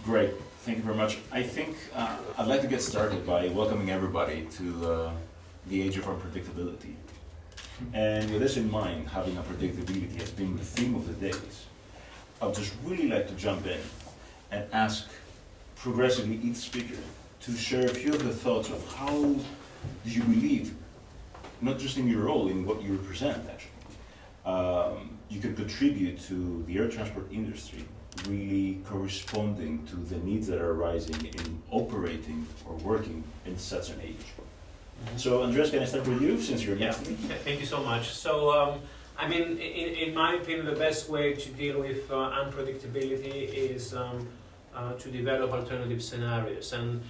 Great, thank you very much. I think I'd like to get started by welcoming everybody to the age of unpredictability. And with this in mind, having unpredictability has been the theme of the days. I'd just really like to jump in and ask progressively each speaker to share a few of the thoughts of how do you believe, not just in your role, in what you represent actually, you could contribute to the air transport industry really corresponding to the needs that are arising in operating or working in such an age. So Andreas, can I start with you since you're next to me? Thank you so much. So I mean, in my opinion, the best way to deal with unpredictability is to develop alternative scenarios, and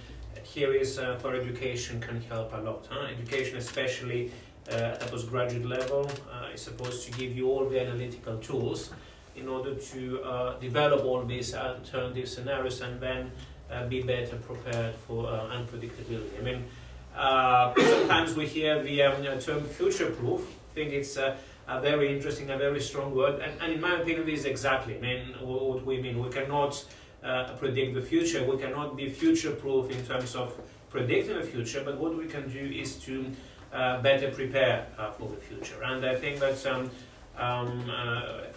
here is where education can help a lot. Education, especially at a postgraduate level, is supposed to give you all the analytical tools in order to develop all these alternative scenarios and then be better prepared for unpredictability. I mean, sometimes we hear the term future-proof. I think it's a very interesting, a very strong word, and in my opinion, this is exactly what we mean. We cannot predict the future. We cannot be future-proof in terms of predicting the future, but what we can do is to better prepare for the future. And I think that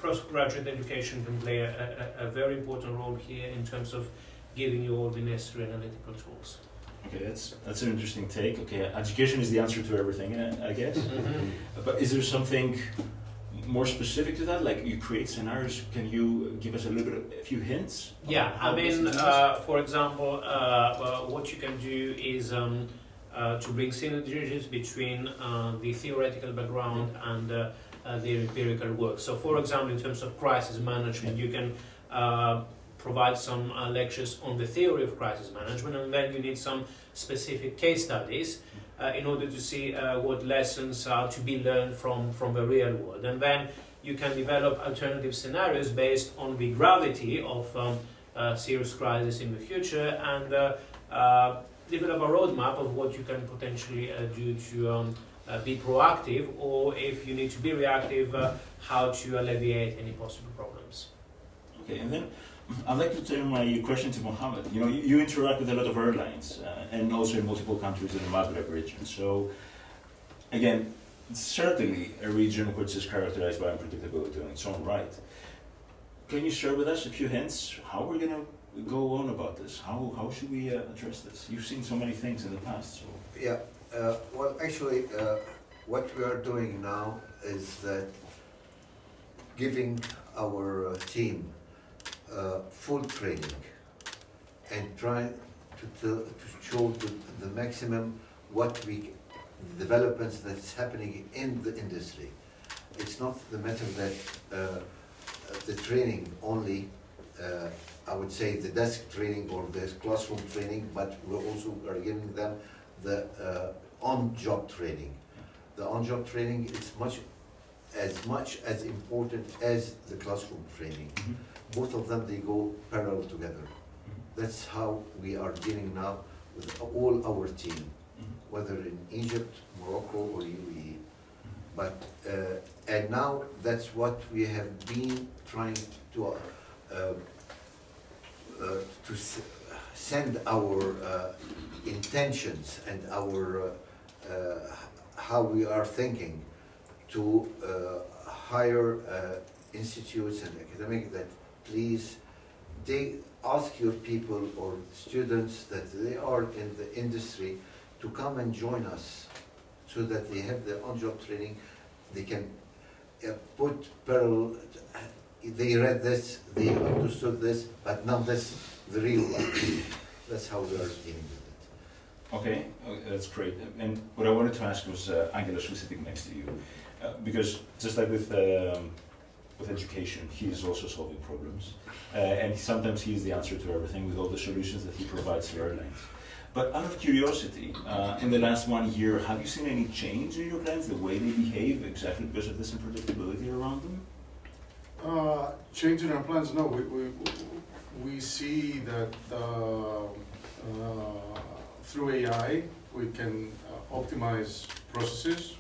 postgraduate education can play a very important role here in terms of giving you all the necessary analytical tools. Okay, that's an interesting take. Okay, education is the answer to everything, I guess. But is there something more specific to that? Like you create scenarios, can you give us a few hints? Yeah, I mean, for example, what you can do is to bring synergies between the theoretical background and the empirical work. So for example, in terms of crisis management, you can provide some lectures on the theory of crisis management, and then you need some specific case studies in order to see what lessons are to be learned from the real world. And then you can develop alternative scenarios based on the gravity of serious crisis in the future, and develop a roadmap of what you can potentially do to be proactive, or if you need to be reactive, how to alleviate any possible problems. Okay, and then I'd like to turn my question to Mohamed. You know, you interact with a lot of airlines and also in multiple countries in the MATBA region. So, again, it's certainly a region which is characterized by unpredictability in its own right. Can you share with us a few hints how we're going to go on about this? How should we address this? You've seen so many things in the past. So. Yeah, well, actually, what we are doing now is that giving our team full training and trying to show the maximum developments that's happening in the industry. It's not the matter that the training only, I would say the desk training or the classroom training, but we also are giving them the on-job training. The on-job training is much as important as the classroom training. Both of them, they go parallel together. That's how we are dealing now with all our team, whether in Egypt, Morocco, or UAE. But and now that's what we have been trying to send our intentions and our how we are thinking to higher institutes and academic that please ask your people or students that they are in the industry to come and join us so that they have their on-job training. They can put parallel, they read this, they understood this, but now this is the real life. That's how we are dealing with it. Okay, that's great. And what I wanted to ask was Angelos, who's sitting next to you, because just like with education, he is also solving problems, and sometimes he is the answer to everything with all the solutions that he provides to airlines. But out of curiosity, in the last 1 year, have you seen any change in your clients, the way they behave, exactly because of this unpredictability around them? Change in our plans? No, we see that through AI we can optimize processes.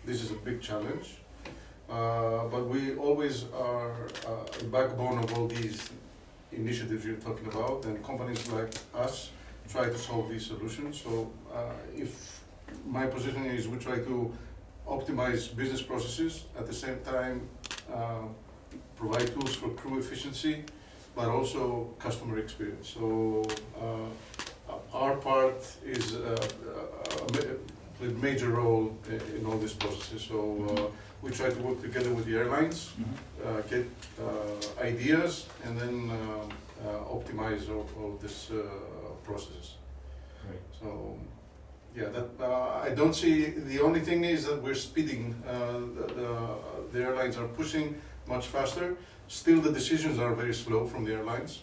This is a big challenge, but we always are the backbone of all these initiatives you're talking about, and companies like us try to solve these solutions. So if my position is we try to optimize business processes, at the same time provide tools for crew efficiency, but also customer experience. So our part is a major role in all these processes. So we try to work together with the airlines, get ideas, and then optimize all these processes. Right. So yeah, that I don't see. The only thing is that we're speeding. The airlines are pushing much faster. Still, the decisions are very slow from the airlines.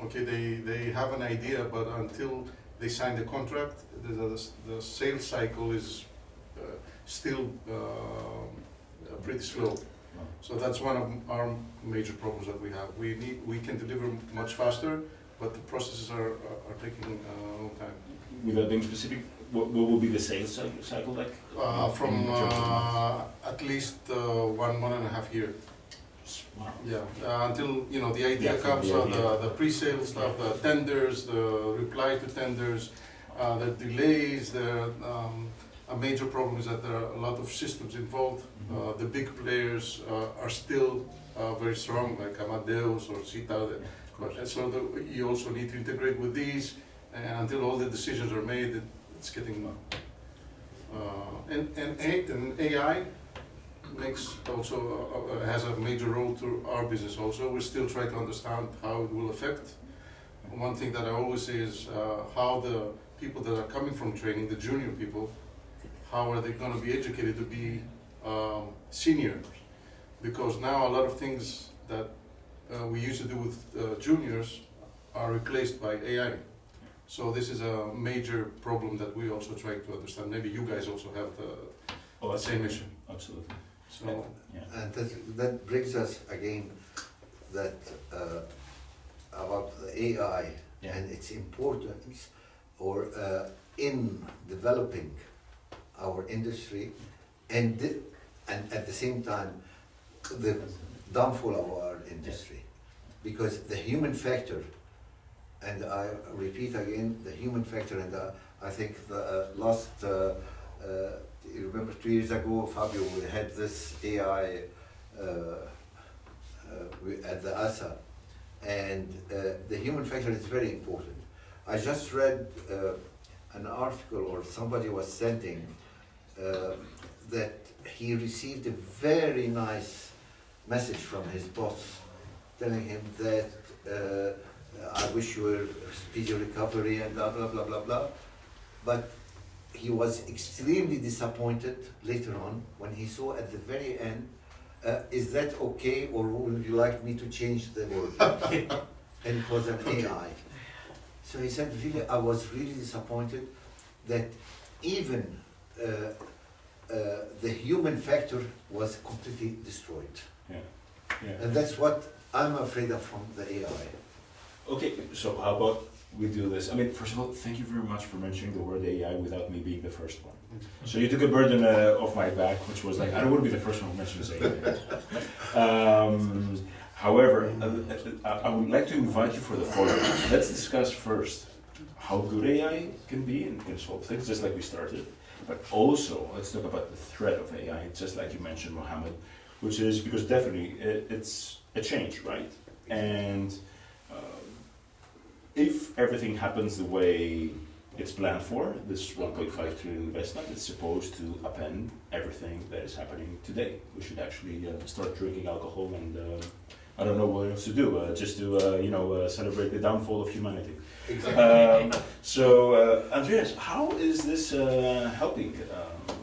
Okay, they have an idea, but until they sign the contract, the sales cycle is still pretty slow. So that's one of our major problems that we have. We can deliver much faster, but the processes are taking a long time. Without being specific, what will be the sales cycle like? From at least 1.5 years. Wow. Yeah, until the idea Yeah, comes, the idea. the pre-sale stuff, the tenders, the reply to tenders, the delays. A major problem is that there are a lot of systems involved. The big players are still very strong, like Amadeus or Sita. And so you also need to integrate with these, and until all the decisions are made, it's getting. And AI makes also has a major role to our business also. We still try to understand how it will affect. One thing that I always say is how the people that are coming from training, the junior people, how are they going to be educated to be senior? Because now a lot of things that we used to do with juniors are replaced by AI. So this is a major problem that we also try to understand. Maybe you guys also have the same issue. Absolutely. So yeah. And that brings us again that about the AI and its importance, or in developing our industry, and at the same time the downfall of our industry, because the human factor, and I repeat again, the human factor, and I think the last. You remember 2 years ago, Fabio, we had this AI at the ASA, and the human factor is very important. I just read an article, or somebody was sending, that he received a very nice message from his boss, telling him that I wish you a speedy recovery and blah, blah, blah, blah, blah. But he was extremely disappointed later on when he saw at the very end, is that okay, or would you like me to change the word? And it was an AI. So he said, really, I was really disappointed that even the human factor was completely destroyed. Yeah. Yeah. And that's what I'm afraid of from the AI. Okay, so how about we do this? I mean, first of all, thank you very much for mentioning the word AI without me being the first one. So you took a burden off my back, which was like, I don't want to be the first one who mentions AI. However, I would like to invite you for the following. Let's discuss first how good AI can be and can solve things, just like we started. But also, let's talk about the threat of AI, just like you mentioned, Mohamed, which is because definitely it's a change, right? And if everything happens the way it's planned for, this 1.5 trillion investment is supposed to upend everything that is happening today. We should actually start drinking alcohol and I don't know what else to do, just to celebrate the downfall of humanity. Exactly. So Andreas, how is this helping?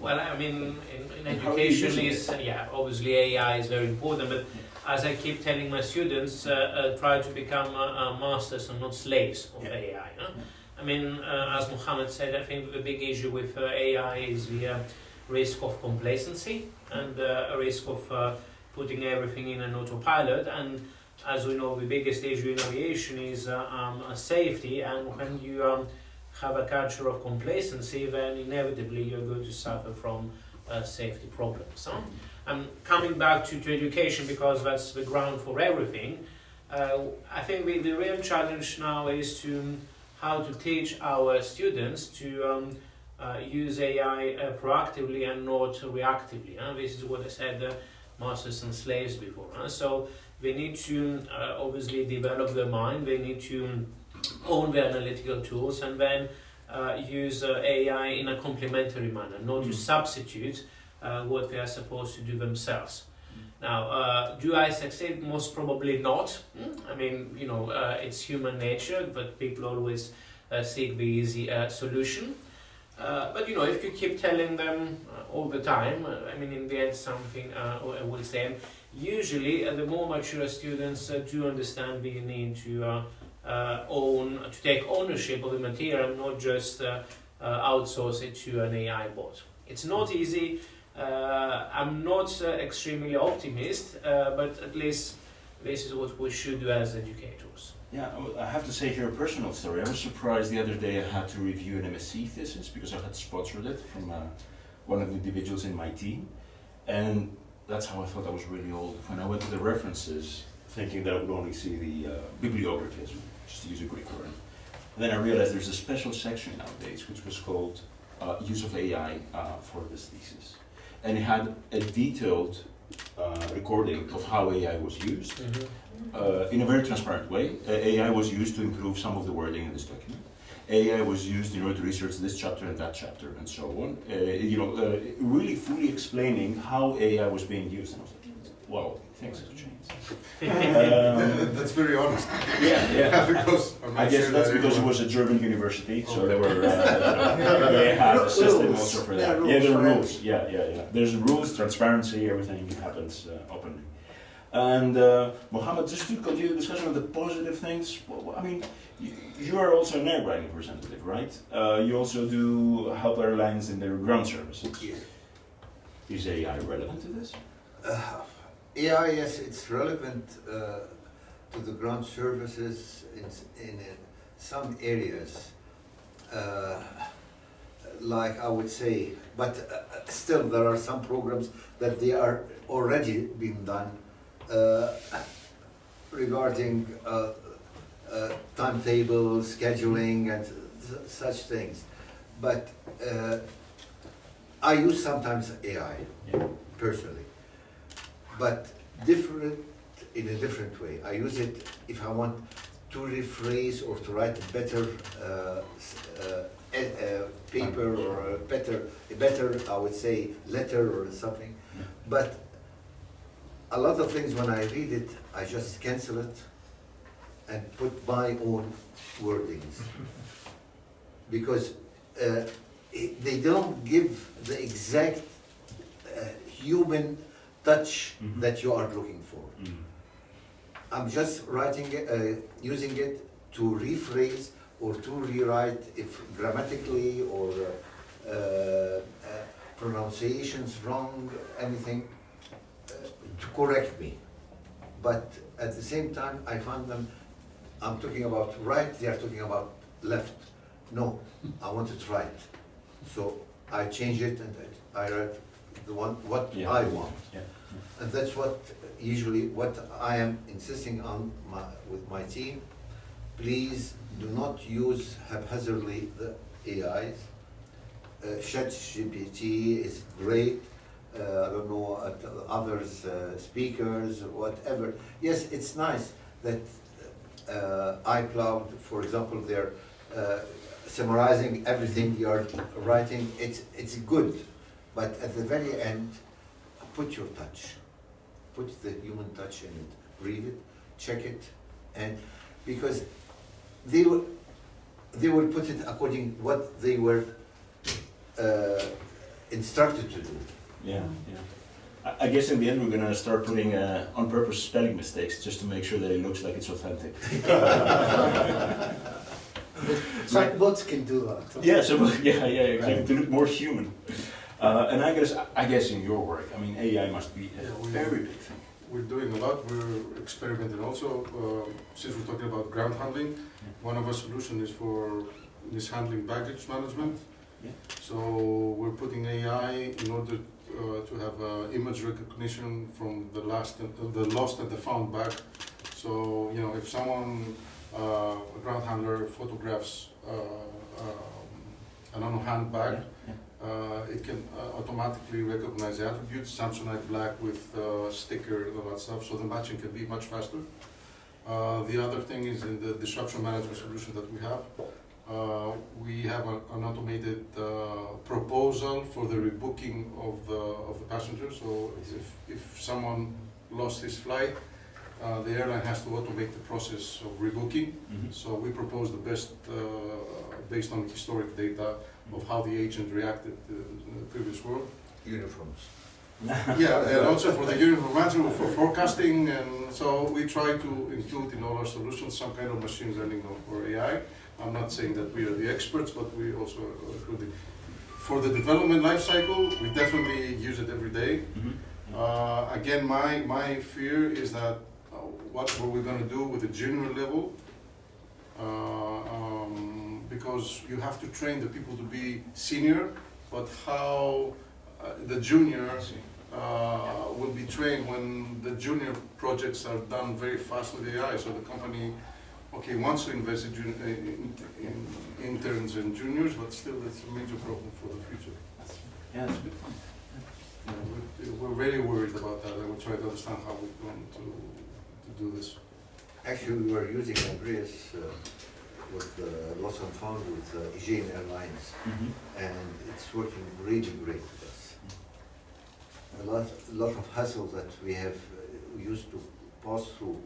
Well, I mean, in education is, obviously AI is very important, but as I keep telling my students, try to become masters and not slaves of AI. No? I mean, as Mohamed said, I think the big issue with AI is the risk of complacency and a risk of putting everything in an autopilot. And as we know, the biggest issue in aviation is safety. And when you have a culture of complacency, then inevitably you're going to suffer from safety problems. Coming back to education, because that's the ground for everything, I think the real challenge now is to how to teach our students to use AI proactively and not reactively. This is what I said, masters and slaves before. So they need to obviously develop their mind, they need to own the analytical tools, and then use AI in a complementary manner, not to substitute what they are supposed to do themselves. Now, do I succeed? Most probably not. I mean, you know, it's human nature that people always seek the easy solution. But you know, if you keep telling them all the time, I mean, in the end, something I will say. Usually, the more mature students do understand the need to take ownership of the material, not just outsource it to an AI bot. It's not easy. I'm not extremely optimist, but at least this is what we should do as educators. Yeah, I have to say here a personal story. I was surprised the other day I had to review an MSc thesis because I had sponsored it from one of the individuals in my team, and that's how I thought I was really old. When I went to the references, thinking that I would only see the bibliography, just to use a Greek word. And then I realized there's a special section nowadays which was called Use of AI for this thesis. And it had a detailed recording of how AI was used in a very transparent way. AI was used to improve some of the wording in this document. AI was used in order to research this chapter and that chapter and so on. Really fully explaining how AI was being used. And I was like, wow, things have changed. That's very honest. Yeah. Because I guess that's because it was a German university, so they were they had a system also for that. Yeah, there are rules. Yeah. There's rules, transparency, everything happens openly. And Mohamed, just to continue the discussion on the positive things, I mean, you are also an airline representative, right? You also do help airlines in their ground services. Yeah. Is AI relevant to this? AI, yes, it's relevant to the ground services in some areas, like I would say, but still there are some programs that they are already being done regarding timetable, scheduling, and such things. But I use sometimes AI, personally, but in a different way. I use it if I want to rephrase or to write a better paper or a better, I would say, letter or something. But a lot of things, when I read it, I just cancel it and put my own wordings. Because they don't give the exact human touch that you are looking for. I'm just writing it, using it to rephrase or to rewrite if grammatically or pronunciations wrong, anything, to correct me. But at the same time, I find them, I'm talking about right, they are talking about left. No, I want it right. So I change it and I write the one what I want. And that's what usually what I am insisting on with my team. Please do not use haphazardly the AIs. ChatGPT is great. I don't know, others, speakers, whatever. Yes, it's nice that iCloud, for example, they're summarizing everything you're writing. It's good, but at the very end, put your touch. Put the human touch in it. Read it, check it, and because they will put it according what they were instructed to do. Yeah. I guess in the end we're gonna start putting on purpose spelling mistakes just to make sure that it looks like it's authentic. Chatbots can do that. Yeah, exactly, to look more human. And I guess in your work, I mean, AI must be a very big thing. We're doing a lot. We're experimenting also. Since we're talking about ground handling, one of our solutions is for mishandling baggage management. So we're putting AI in order to have image recognition from the lost and the found bag. So, you know, if someone, a ground handler photographs an handbag, it can automatically recognize the attributes, Samsonite black with sticker and all that stuff, so the matching can be much faster. The other thing is in the disruption management solution that we have an automated proposal for the rebooking of the passenger. So if someone lost his flight, the airline has to automate the process of rebooking. So we propose the best, based on historic data, of how the agent reacted in the previous world. Uniforms. Yeah, and also for the uniform management, for forecasting, and so we try to include in all our solutions some kind of machine learning or AI. I'm not saying that we are the experts, but we also include it. For the development life cycle, we definitely use it every day. Again, my fear is that what we're going to do with the junior level, because you have to train the people to be senior, but how the junior will be trained when the junior projects are done very fast with AI. So the company, okay, wants to invest in interns and juniors, but still it's a major problem for the future. Yeah, that's a good point. We're very worried about that, and we're trying to understand how we're going to do this. Actually, we were using Andreas with Lost and Found with Aviation Airlines, and it's working really great with us. A lot of hassle that we have used to pass through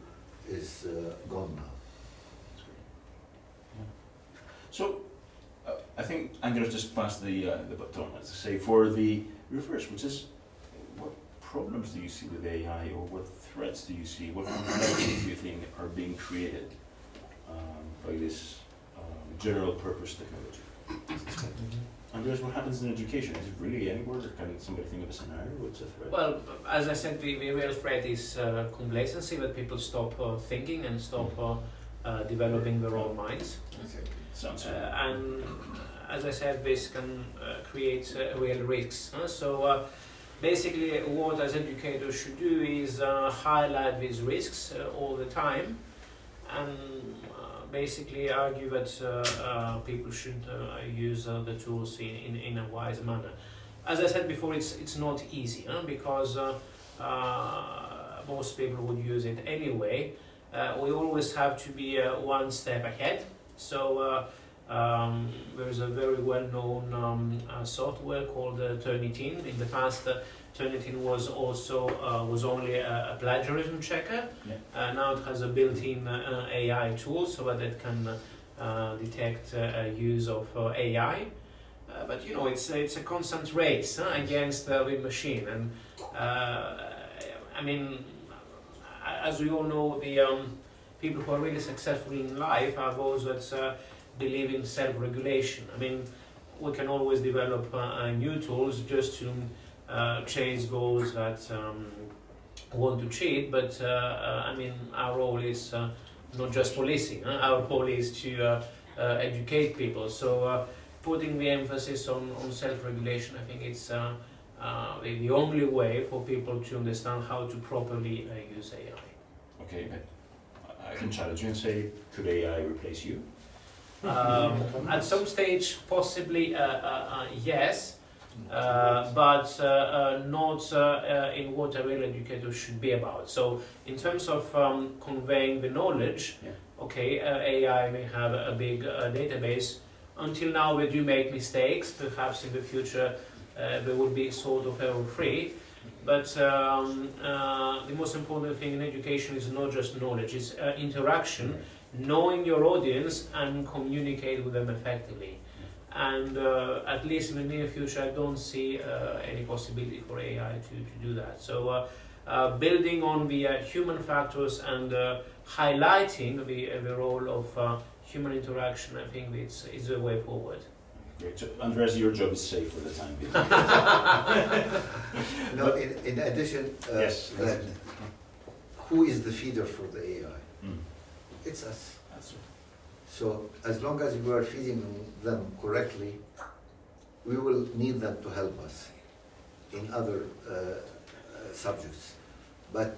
is gone now. So, I think Andreas just passed the baton, let's say, for the reverse, which is, what problems do you see with AI, or what threats do you see, what complexities do you think are being created by this general purpose technology? Andreas, what happens in education? Is it really anywhere? Can somebody think of a scenario? What's a threat? Well, as I said, the real threat is complacency, that people stop thinking and stop developing their own minds. Sounds and as I said, this can create real risks. So basically, what as educators should do is highlight these risks all the time, and basically argue that people should use the tools in a wise manner. As I said before, it's not easy because most people would use it anyway. We always have to be one step ahead. So there's a very well-known software called Turnitin. In the past, Turnitin was also was only a plagiarism checker. Now it has a built-in AI tool so that it can detect use of AI. But you know, it's a constant race against the machine, and I mean, as we all know, the people who are really successful in life are those that believe in self-regulation. I mean, we can always develop new tools just to chase goals that want to cheat, but I mean, our role is not just policing. Our role is to educate people. So putting the emphasis on self-regulation, I think it's the only way for people to understand how to properly use AI. Okay, but I can challenge you and say, could AI replace you? At some stage, possibly yes, but not in what a real educator should be about. So, in terms of conveying the knowledge, okay, AI may have a big database. Until now, we do make mistakes. Perhaps in the future, they would be sort of error-free. But the most important thing in education is not just knowledge; it's interaction. Knowing your audience and communicate with them effectively. And at least in the near future, I don't see any possibility for AI to do that. So building on the human factors and highlighting the role of human interaction, I think is the way forward. Great. So, Andreas, your job is safe for the time being. No, in addition, yes, that who is the feeder for the AI? It's us. That's right. So as long as we are feeding them correctly, we will need them to help us in other subjects. But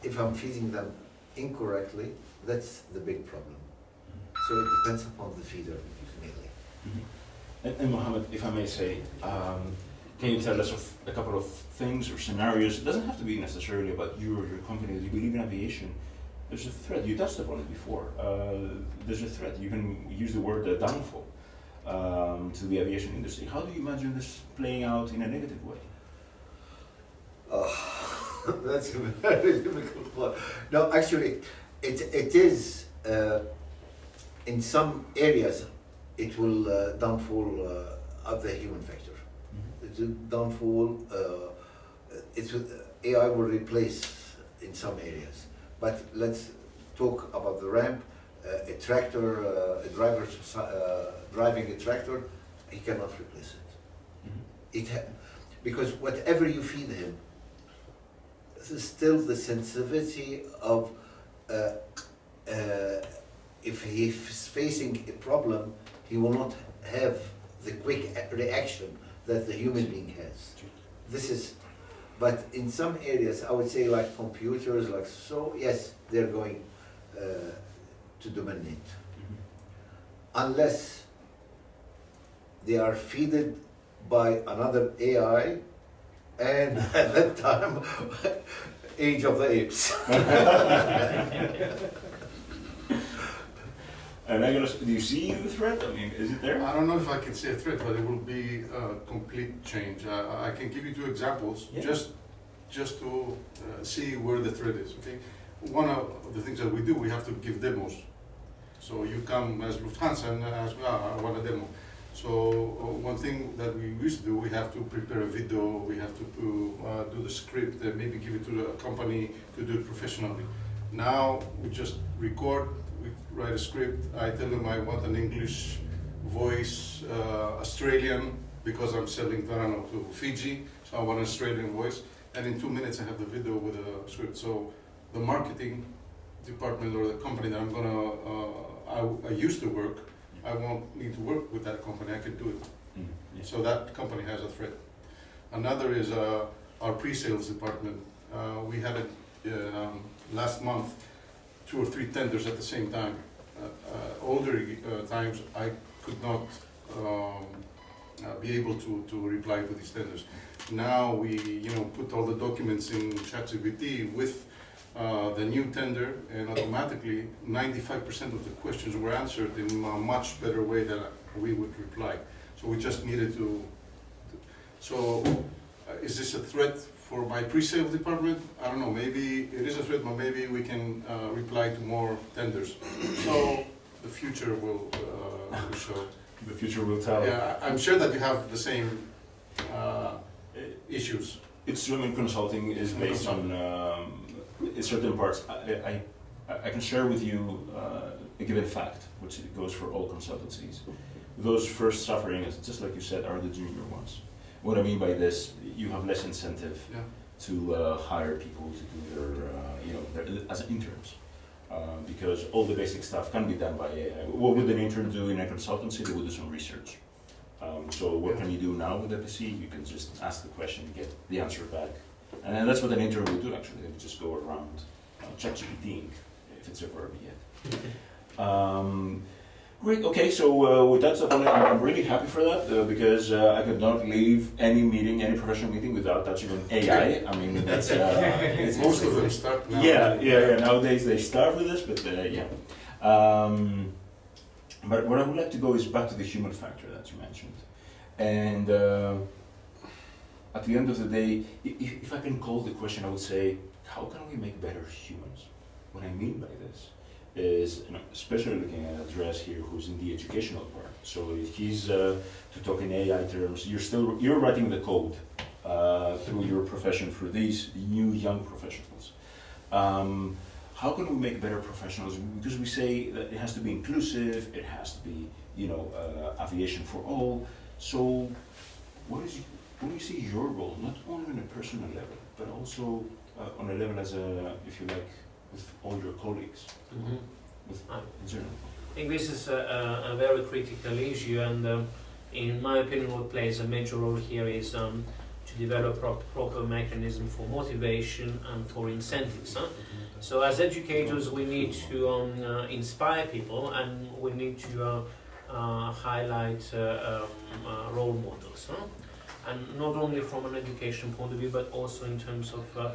if I'm feeding them incorrectly, that's the big problem. So it depends upon the feeder mainly. And Mohamed, if I may say, can you tell us of a couple of things or scenarios? It doesn't have to be necessarily about you or your company. That you believe in aviation. There's a threat. You touched upon it before. There's a threat. You can use the word downfall to the aviation industry. How do you imagine this playing out in a negative way? That's a very difficult one. No, actually, it is in some areas it will downfall of the human factor. It will downfall. AI will replace in some areas. But let's talk about the ramp. A tractor, a driver driving a tractor, he cannot replace it. Because whatever you feed him, still the sensitivity of if he's facing a problem, he will not have the quick reaction that the human being has. This is, but in some areas, I would say like computers, like so, yes, they're going to dominate. Unless they are fed by another AI, and at that time, Age of the Apes. And Angelos, do you see the threat? I mean, is it there? I don't know if I can say a threat, but it will be a complete change. I can give you 2 examples, Yeah. just to see where the threat is. Okay, one of the things that we do, we have to give demos. So you come as Lufthansa and ask, I want a demo. So one thing that we used to do, we have to prepare a video, we have to do the script, and maybe give it to the company to do it professionally. Now we just record, we write a script, I tell them I want an English voice, Australian, because I'm selling, I don't know, to Fiji, so I want an Australian voice, and in 2 minutes I have the video with a script. So the marketing department or the company that I'm gonna, I used to work, I won't need to work with that company, I can do it. Yeah. So that company has a threat. Another is our pre-sales department. We had it last month, 2 or 3 tenders at the same time. Older times, I could not be able to reply to these tenders. Now we, put all the documents in ChatGPT with the new tender, and automatically 95% of the questions were answered in a much better way than we would reply. So we just needed to. So is this a threat for my pre-sales department? I don't know, maybe it is a threat, but maybe we can reply to more tenders. So the future will show. The future will tell. Yeah, I'm sure that you have the same issues. It's swimming consulting is based on certain parts. I can share with you a given fact, which goes for all consultancies. Those first suffering, just like you said, are the junior ones. What I mean by this, you have less incentive to hire people to do their, as interns. Because all the basic stuff can be done by AI. What would an intern do in a consultancy? They would do some research. So what can you do now with FSC? You can just ask the question, get the answer back. And that's what an intern will do actually. They would just go around ChatGPT, if it's a verb yet. Great, okay, so with that stuff, I'm really happy for that because I could not leave any meeting, any professional meeting without touching on AI. I mean, that's... it's Most of them start now. Yeah, nowadays they start with this, but yeah. But what I would like to go is back to the human factor that you mentioned. And at the end of the day, if I can call the question, I would say, how can we make better humans? What I mean by this is, especially looking at Andreas here, who's in the educational part. So he's, to talk in AI terms, you're writing the code through your profession for these new young professionals. How can we make better professionals? Because we say that it has to be inclusive, it has to be, aviation for all. So what do you see your role, not only on a personal level, but also on a level as if you like, with all your colleagues, with in general? I think this is a very critical issue, and in my opinion, what plays a major role here is to develop proper mechanism for motivation and for incentives. So as educators, we need to inspire people, and we need to highlight role models. Huh? And not only from an education point of view, but also in terms of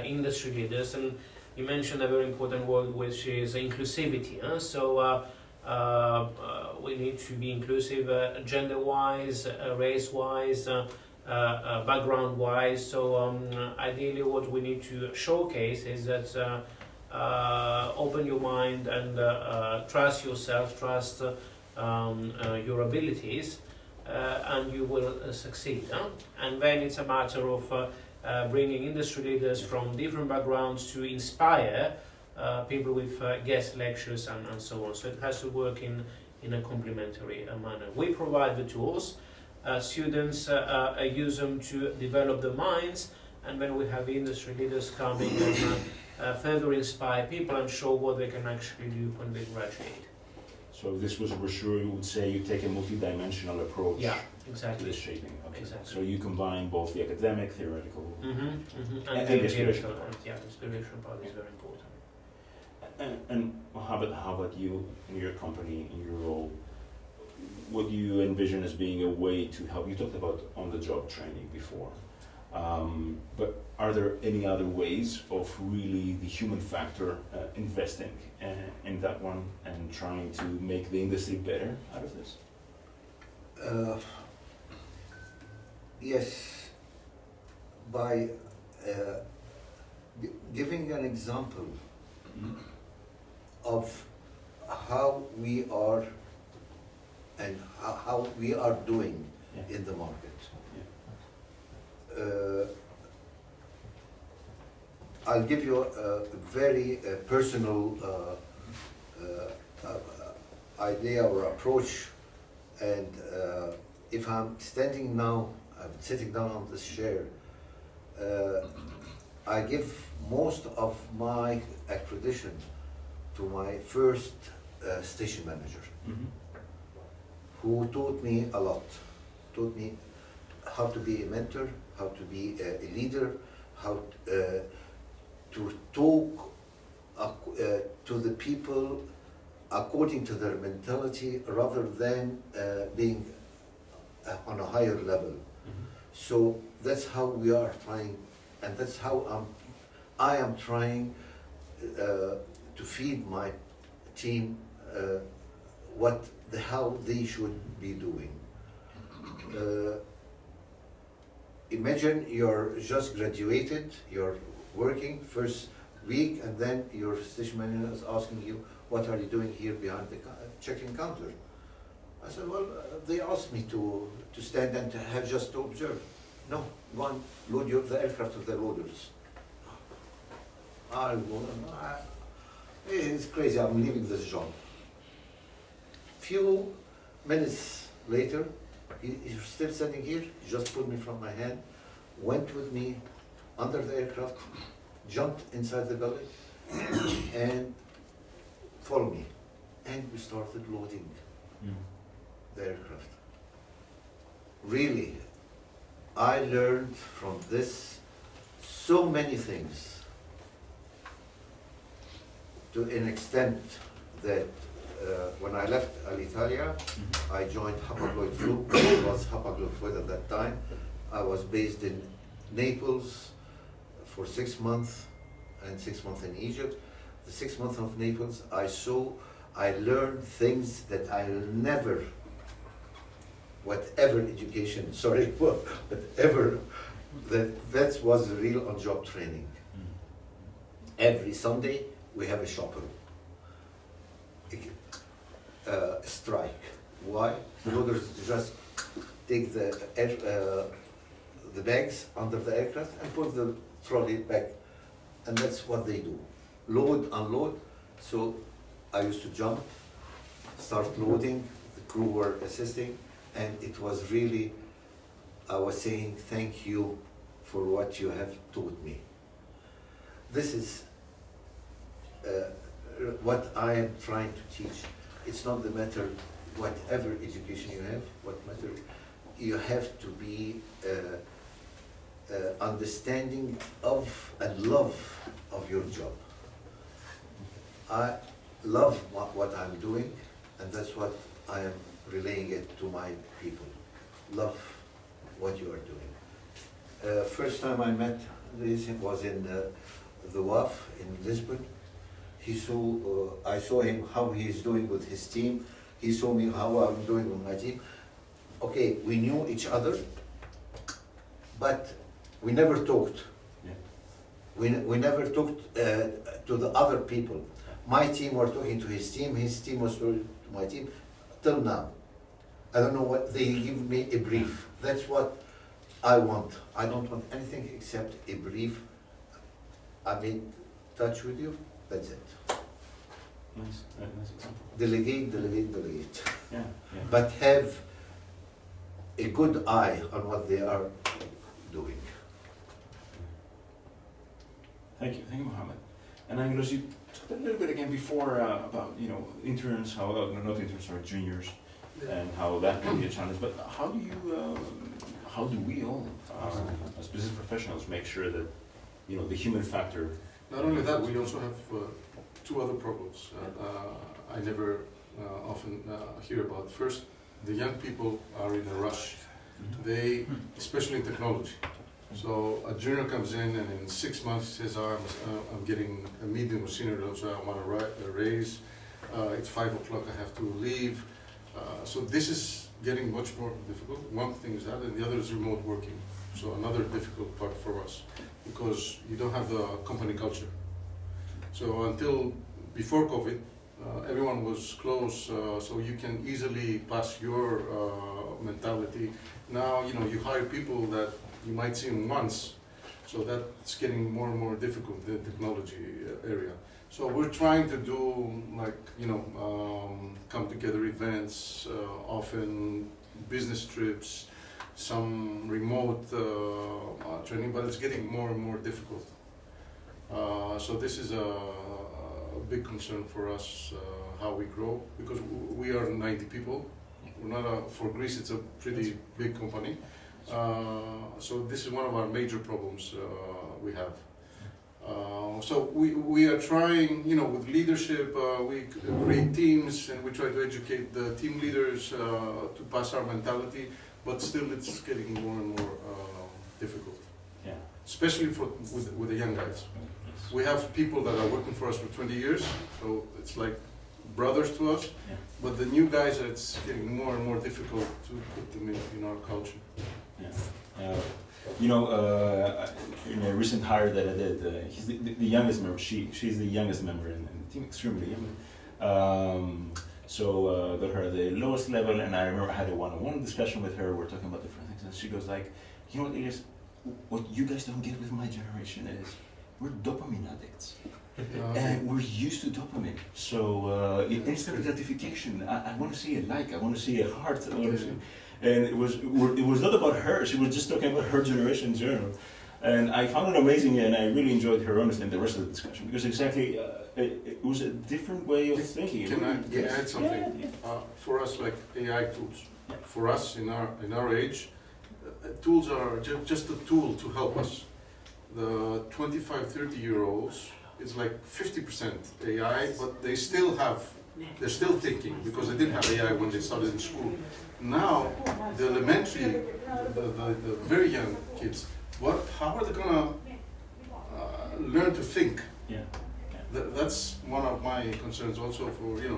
industry leaders. And you mentioned a very important word, which is inclusivity. Huh? So we need to be inclusive gender-wise, race-wise, background-wise. So ideally what we need to showcase is that open your mind and trust yourself, trust your abilities, and you will succeed. Huh? And then it's a matter of bringing industry leaders from different backgrounds to inspire people with guest lectures and so on. So it has to work in a complementary manner. We provide the tools, students use them to develop their minds, and then we have industry leaders coming and further inspire people and show what they can actually do when they graduate. So this was a brochure, you would say you take a multi-dimensional approach Yeah, to exactly. this shaping. Okay. Exactly. So you combine both the academic, theoretical, And And the the inspiration empirical, part. yeah, the inspiration part is very important. and how about you in your company, in your role? What do you envision as being a way to help? You talked about on-the-job training before, but are there any other ways of really the human factor investing in that one and trying to make the industry better out of this? Yes, by giving an example of how we are and how we are doing Yeah. in the market. Yeah. I'll give you a very personal idea or approach, and if I'm standing now, I'm sitting down on this chair, I give most of my accreditation to my first station manager, who taught me a lot, taught me how to be a mentor, how to be a leader, how to talk to the people according to their mentality rather than being on a higher level. So that's how we are trying, and that's how I am trying to feed my team how they should be doing. Imagine you're just graduated, you're working first week, and then your station manager is asking you, what are you doing here behind the check-in counter? I said, well, they asked me to stand and to have just to observe. No, go and load the aircraft with the loaders. It's crazy, I'm leaving this job. Few minutes later, he's still standing here, he just pulled me from my hand, went with me under the aircraft, jumped inside the belly, and followed me. And we started loading the aircraft. Really, I learned from this so many things, to an extent that when I left Alitalia, I joined Hapag-Lloyd Group. It was Hapag-Lloyd at that time. I was based in Naples for 6 months and 6 months in Egypt. The 6 months of Naples, I learned things that I'll never, whatever education, sorry, whatever, that was real on-job training. Every Sunday, we have a shopper. Strike. Why? The loaders just take the bags under the aircraft and put the trolley back, and that's what they do. Load, unload. So I used to jump, start loading, the crew were assisting, and it was really, I was saying thank you for what you have taught me. This is what I am trying to teach. It's not the matter whatever education you have, what matter, you have to be understanding of and love of your job. I love what I'm doing, and that's what I am relaying it to my people. Love what you are doing. First time I met this was in the WAF in Lisbon. I saw him how he's doing with his team. He saw me how I'm doing with my team. Okay, we knew each other, but we never talked. Yeah. We never talked to the other people. My team were talking to his team was talking to my team, till now. I don't know what, they give me a brief. That's what I want. I don't want anything except a brief. I'm in touch with you, that's it. Nice, nice example. Delegate, delegate, delegate. Yeah, yeah. But have a good eye on what they are doing. Thank you, Mohamed. And Angelos, you talked a little bit again before about interns, how not interns, sorry, juniors, and how that can be a challenge. But how do we all, as business professionals, make sure that the human factor? Not only that, we also have two other problems I never often hear about. First, the young people are in a rush. They, especially in technology. So a junior comes in and in 6 months says, I'm getting a medium or senior level, so I want a raise. It's 5 o'clock, I have to leave. So this is getting much more difficult. One thing is that, and the other is remote working. So another difficult part for us, because you don't have the company culture. So until before COVID, everyone was close, so you can easily pass your mentality. Now, you hire people that you might see them once, so that's getting more and more difficult in the technology area. So we're trying to do come together events, often business trips, some remote training, but it's getting more and more difficult. So this is a big concern for us, how we grow, because we are 90 people. We're not for Greece, it's a pretty big company. So this is one of our major problems we have. So we are trying, with leadership, we create teams and we try to educate the team leaders to pass our mentality, but still it's getting more and more difficult. Yeah. Especially with the young guys. We have people that are working for us for 20 years, so it's like brothers to us, but the new guys, it's getting more and more difficult to put them in our culture. Yeah. In a recent hire that I did, he's the youngest member. She's the youngest member in the team, extremely young. So got her at the lowest level, and I remember I had a one-on-one discussion with her. We're talking about different things, and she goes like, "You know what, Ilias? What you guys don't get with my generation is we're dopamine addicts." And we're used to dopamine, so instant gratification. I want to see a like, I want to see a heart, and it was not about her. She was just talking about her generation in general, and I found it amazing, and I really enjoyed her honesty and the rest of the discussion, because exactly it was a different way of thinking. Can I add something? Yeah. For us, like AI tools, for us in our age, tools are just a tool to help us. The 25, 30-year-olds. It's like 50% AI, but they're still thinking, because they didn't have AI when they started in school. Now, the elementary, the very young kids, how are they gonna learn to think? Yeah. That's one of my concerns also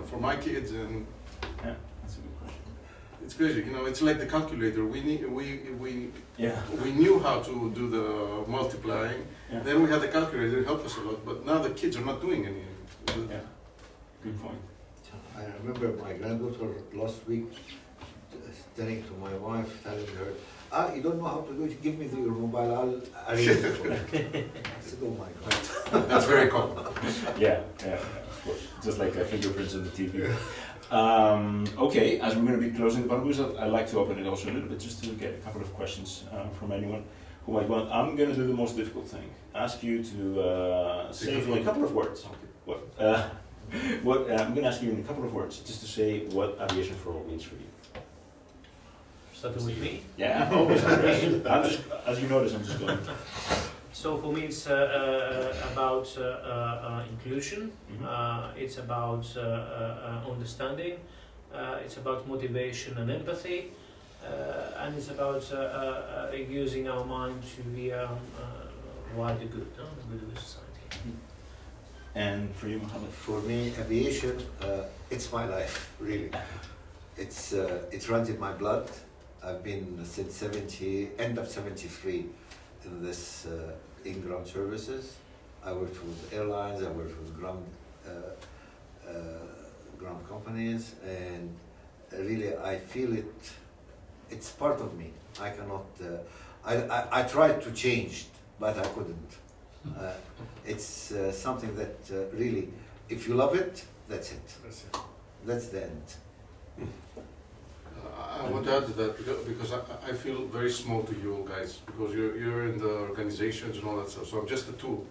for my kids. And yeah, that's a good question. it's crazy, it's like the calculator. We knew how to do the multiplying. Yeah. Then we had the calculator, it helped us a lot, but now the kids are not doing anything. Yeah, good point. I remember my granddaughter last week telling to my wife, telling her, you don't know how to do it, give me your mobile, I'll arrange it for you. I said, oh my God. That's very common. Yeah, of course. Just like fingerprints on the TV. Okay, as we're going to be closing the bundles, I'd like to open it also a little bit, just to get a couple of questions from anyone who might want. I'm going to do the most difficult thing. Ask you to say in a couple of words. I'm going to ask you in a couple of words, just to say what aviation for all means for you. Starting with me? Yeah, always. I'm just, as you notice, I'm just going. So for me, it's about inclusion. It's about understanding. It's about motivation and empathy, and it's about using our mind to be wider good, the good of the society. And for you, Mohamed? For me, aviation, it's my life, really. It runs in my blood. I've been since end of 73 in this in-ground services. I worked with airlines, I worked with ground companies, and really I feel it's part of me. I cannot, I tried to change, but I couldn't. It's something that really, if you love it, that's it. That's the end. I want to add to that because I feel very small to you all guys, because you're in the organizations and all that stuff, so I'm just a tool.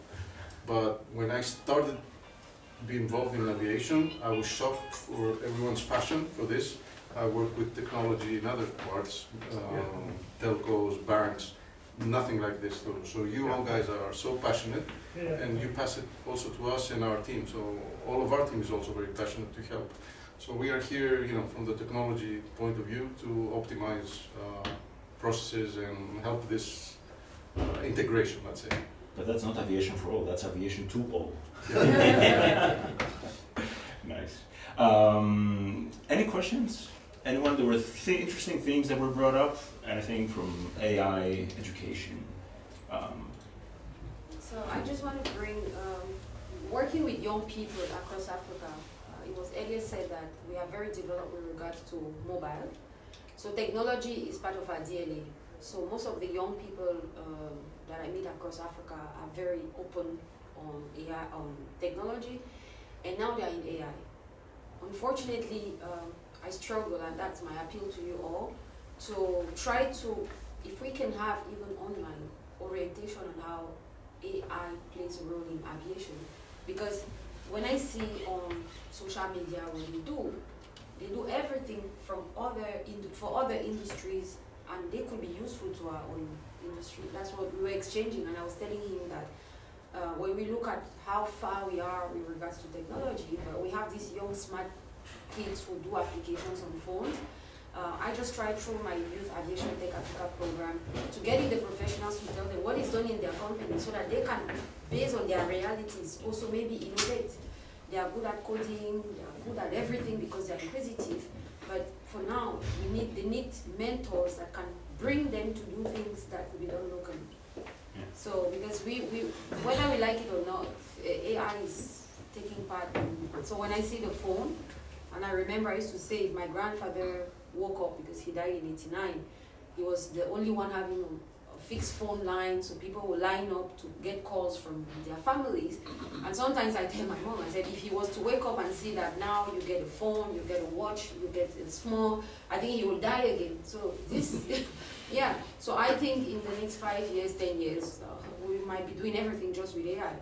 But when I started to be involved in aviation, I was shocked for everyone's passion for this. I work with technology in other parts, telcos, banks, nothing like this though. So you all guys are so passionate, and you pass it also to us and our team. So all of our team is also very passionate to help. So we are here, from the technology point of view, to optimize processes and help this integration, let's say. But that's not aviation for all, that's aviation to all. Nice. Any questions? Anyone? There were interesting themes that were brought up. Anything from AI, education? So I just want to bring, working with young people across Africa, it was Ilias said that we are very developed with regards to mobile. So technology is part of our DNA. So most of the young people that I meet across Africa are very open on AI, on technology, and now they are in AI. Unfortunately, I struggle, and that's my appeal to you all, to try to, if we can have even online orientation on how AI plays a role in aviation. Because when I see on social media what they do everything from for other industries, and they could be useful to our own industry. That's what we were exchanging, and I was telling him that when we look at how far we are with regards to technology, we have these young smart kids who do applications on phones. I just tried through my Youth Aviation Tech Africa program to get in the professionals to tell them what is done in their company so that they can, based on their realities, also maybe innovate. They are good at coding, they are good at everything because they are inquisitive. But for now, they need mentors that can bring them to do things that could be done locally. Yeah. So because we whether we like it or not, AI is taking part. So when I see the phone, and I remember I used to say if my grandfather woke up because he died in '89, he was the only one having a fixed phone line, so people would line up to get calls from their families. And sometimes I tell my mom, I said, if he was to wake up and see that now you get a phone, you get a watch, you get a small, I think he will die again. So this, yeah. So I think in the next 5 years, 10 years, we might be doing everything just with AI.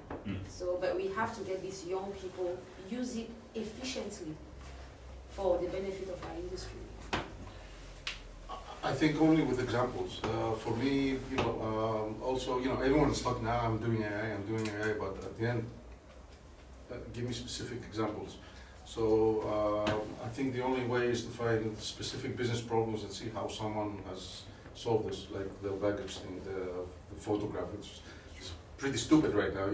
So, but we have to get these young people use it efficiently for the benefit of our industry. I think only with examples. For me, also, everyone's talking now, I'm doing AI, but at the end, give me specific examples. So I think the only way is to find specific business problems and see how someone has solved this, like the baggage thing, the photograph. It's pretty stupid right now.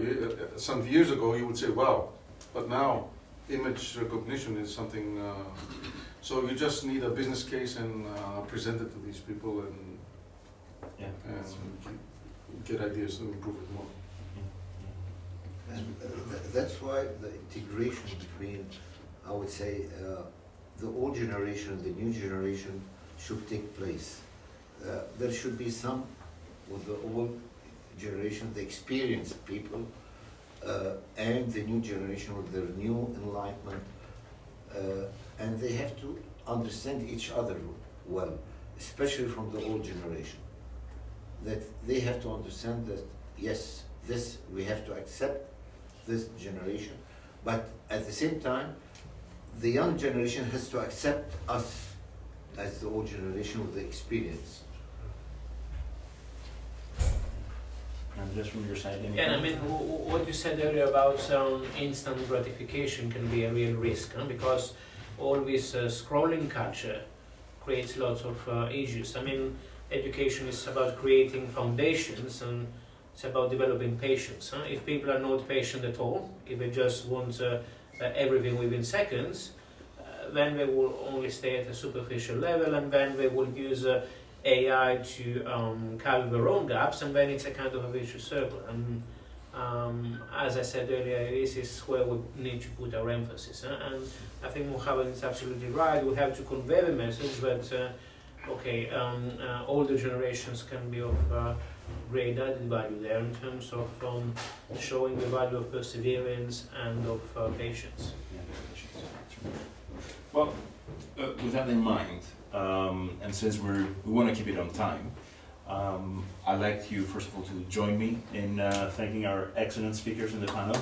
Some years ago, you would say, wow, but now image recognition is something. So you just need a business case and present it to these people and get ideas to improve it more. And that's why the integration between, I would say, the old generation and the new generation should take place. There should be some with the old generation, the experienced people, and the new generation with their new enlightenment. And they have to understand each other well, especially from the old generation. That they have to understand that, yes, this we have to accept this generation, but at the same time, the young generation has to accept us as the old generation with the experience. Andreas, from your side, anything? Yeah, I mean, what you said earlier about instant gratification can be a real risk, because all this scrolling culture creates lots of issues. I mean, education is about creating foundations, and it's about developing patience. If people are not patient at all, if they just want everything within seconds, then they will only stay at a superficial level, and then they will use AI to cover their own gaps, and then it's a kind of a vicious circle. And as I said earlier, this is where we need to put our emphasis. And I think Mohamed is absolutely right. We have to convey the message that older generations can be of great added value there in terms of showing the value of perseverance and of patience. Well, with that in mind, and since we want to keep it on time, I'd like you, first of all, to join me in thanking our excellent speakers in the panel.